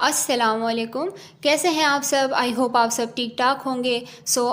अस्सलामुअलैकुम। कैसे हैं आप सब? आई होप आप सब ठीक ठाक होंगे।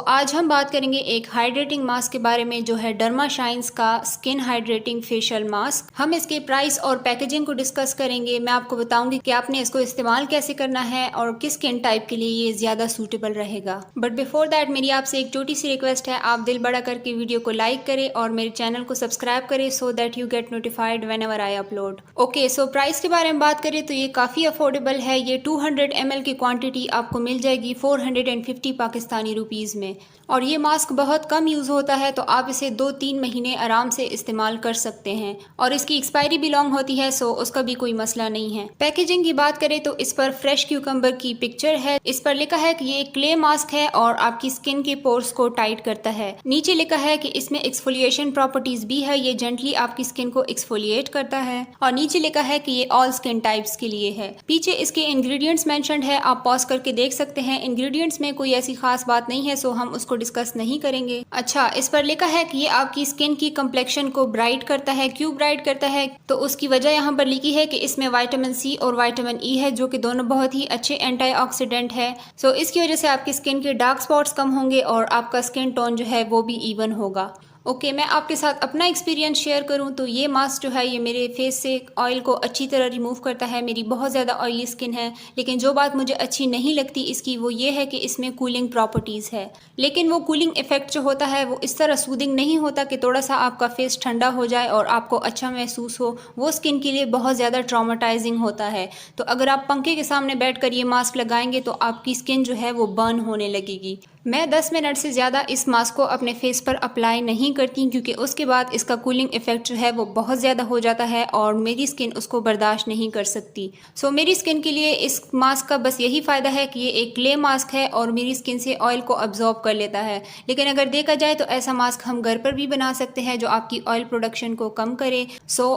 आज हम बात करेंगे एक हाइड्रेटिंग मास्क के बारे में जो है डर्माशाइंस का स्किन हाइड्रेटिंग फेशियल मास्क। हम इसके प्राइस और पैकेजिंग को डिस्कस करेंगे। मैं आपको बताऊंगी कि आपने इसको इस्तेमाल कैसे करना है और किस स्किन टाइप के लिए ये ज़्यादा सूटेबल रहेगा। बट बिफोर दैट मेरी आपसे एक छोटी सी रिक्वेस्ट है, आप दिल बड़ा करके वीडियो को लाइक करें और मेरे चैनल को सब्सक्राइब करें so that you get notified when ever I upload. Okay, so price के बारे में बात करें तो ये काफ़ी अफोर्डेबल है। ये 200 ml की क्वांटिटी आपको मिल जाएगी 450 पाकिस्तानी रुपीज़ में। और ये मास्क बहुत कम यूज़ होता है, तो आप इसे 2-3 महीने आराम से इस्तेमाल कर सकते हैं और इसकी एक्सपायरी भी लॉन्ग होती है, सो उसका भी कोई मसला नहीं है। पैकेजिंग की बात करें तो इस पर फ्रेश क्यूकम्बर की पिक्चर है। इस पर लिखा है कि ये क्ले मास्क है और आपकी स्किन के पोर्स को टाइट करता है। नीचे लिखा है कि इसमें एक्सफोलिएशन प्रॉपर्टीज भी है, ये जेंटली आपकी स्किन को एक्सफोलिएट करता है। और नीचे लिखा है कि ये ऑल स्किन टाइप्स के लिए है। पीछे इसके इंग्रेडिएंट्स मेंशन्ड है, आप पॉज करके देख सकते हैं। इंग्रेडिएंट्स में कोई ऐसी खास बात नहीं है, सो हम उसको डिस्कस नहीं करेंगे। अच्छा, इस पर लिखा है कि ये आपकी स्किन की कम्प्लेक्शन को ब्राइट करता है। क्यों ब्राइट करता है? तो उसकी वजह यहाँ पर लिखी है कि इसमें विटामिन सी और विटामिन ई है, जो कि दोनों बहुत ही अच्छे एंटीऑक्सीडेंट है। सो इसकी वजह से आपकी स्किन के डार्क स्पॉट्स कम होंगे और आपका स्किन टोन जो है वो भी इवन होगा। ओके, मैं आपके साथ अपना एक्सपीरियंस शेयर करूं तो ये मास्क जो है ये मेरे फेस से ऑयल को अच्छी तरह रिमूव करता है। मेरी बहुत ज़्यादा ऑयली स्किन है, लेकिन जो बात मुझे अच्छी नहीं लगती इसकी वो ये है कि इसमें कूलिंग प्रॉपर्टीज़ है। लेकिन वो कूलिंग इफेक्ट जो होता है वो इस तरह सूदिंग नहीं होता कि थोड़ा सा आपका फेस ठंडा हो जाए और आपको अच्छा महसूस हो। वो स्किन के लिए बहुत ज़्यादा ट्रॉमेटाइजिंग होता है। तो अगर आप पंखे के सामने बैठकर ये मास्क लगाएंगे तो आपकी स्किन जो है वो बर्न होने लगेगी। मैं 10 मिनट से ज़्यादा इस मास्क को अपने फेस पर अप्लाई नहीं करती, क्योंकि उसके बाद इसका कूलिंग इफेक्ट जो है वो बहुत ज़्यादा हो जाता है और मेरी स्किन उसको बर्दाश्त नहीं कर सकती। मेरी स्किन के लिए इस मास्क का बस यही फ़ायदा है कि ये एक क्ले मास्क है और मेरी स्किन से ऑयल को अब्जॉर्ब कर लेता है। लेकिन अगर देखा जाए तो ऐसा मास्क हम घर पर भी बना सकते हैं जो आपकी ऑयल प्रोडक्शन को कम करे।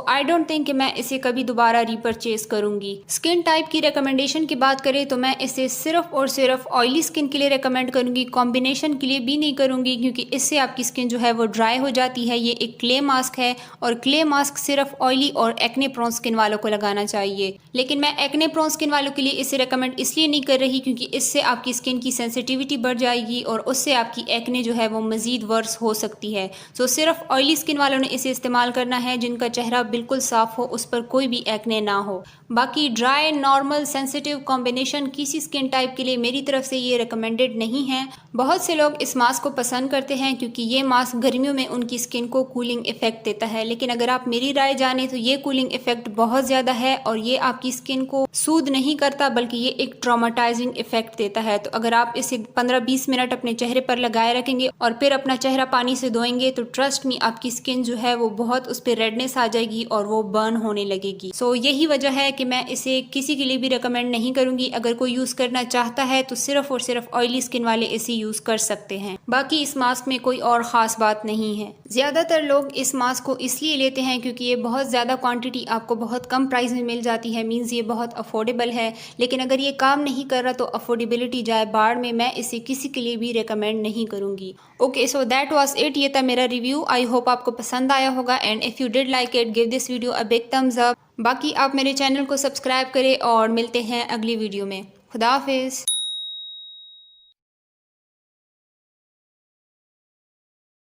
आई डोंट थिंक कि मैं इसे कभी दोबारा रीपरचेज करूंगी। स्किन टाइप की रिकमेंडेशन की बात करें तो मैं इसे सिर्फ और सिर्फ ऑयली स्किन के लिए रिकमेंड करूंगी, कॉम्बिनेशन के लिए भी नहीं करूंगी, क्योंकि इससे आपकी स्किन जो है वो ड्राई हो जाती है। ये एक क्ले मास्क है और क्ले मास्क सिर्फ ऑयली और एक्ने प्रोन स्किन वालों को लगाना चाहिए। लेकिन मैं एक्ने प्रोन स्किन वालों के लिए इसे रिकमेंड इसलिए नहीं कर रही क्योंकि इससे आपकी स्किन की सेंसिटिविटी बढ़ जाएगी और उससे आपकी एक्ने जो है वो मजीद वर्स हो सकती है। सिर्फ ऑयली स्किन वालों ने इसे इस्तेमाल करना है जिनका चेहरा बिल्कुल साफ हो, उस पर कोई भी एक्ने ना हो। बाकी ड्राई, नॉर्मल, सेंसिटिव कॉम्बिनेशन किसी स्किन टाइप के लिए मेरी तरफ से ये रिकमेंडेड नहीं है। बहुत से लोग इस मास्क को पसंद करते हैं क्योंकि ये मास्क गर्मियों में उनकी स्किन को कूलिंग इफेक्ट देता है, लेकिन अगर आप मेरी राय जाने तो ये कूलिंग इफेक्ट बहुत ज़्यादा है और ये आपकी स्किन को सूद नहीं करता, बल्कि ये एक ट्रॉमेटाइजिंग इफेक्ट देता है। तो अगर आप इसे 15-20 मिनट अपने चेहरे पर लगाए रखेंगे और फिर अपना चेहरा पानी से धोएंगे तो ट्रस्ट मी आपकी स्किन जो है वो बहुत उस पर रेडनेस आ जाएगी और वो बर्न होने लगेगी। यही वजह है कि मैं इसे किसी के लिए भी रिकमेंड नहीं करूंगी। अगर कोई यूज़ करना चाहता है तो सिर्फ और सिर्फ ऑयली स्किन वाले इसे यूज़ कर सकते हैं। बाकी इस मास्क में कोई और ख़ास बात नहीं है। ज़्यादातर लोग इस मास्क को इसलिए लेते हैं क्योंकि ये बहुत ज़्यादा क्वांटिटी आपको बहुत कम प्राइस में मिल जाती है, मीन्स ये बहुत अफोर्डेबल है। लेकिन अगर ये काम नहीं कर रहा तो अफोर्डेबिलिटी जाए बाढ़ में, मैं इसे किसी के लिए भी रिकमेंड नहीं करूँगी। Okay, so that was it. ये था मेरा रिव्यू। आई होप आपको पसंद आया होगा and if you did like it give this video a big thumbs up. बाकी आप मेरे चैनल को सब्सक्राइब करें और मिलते हैं अगली वीडियो में। खुदा हाफिज़।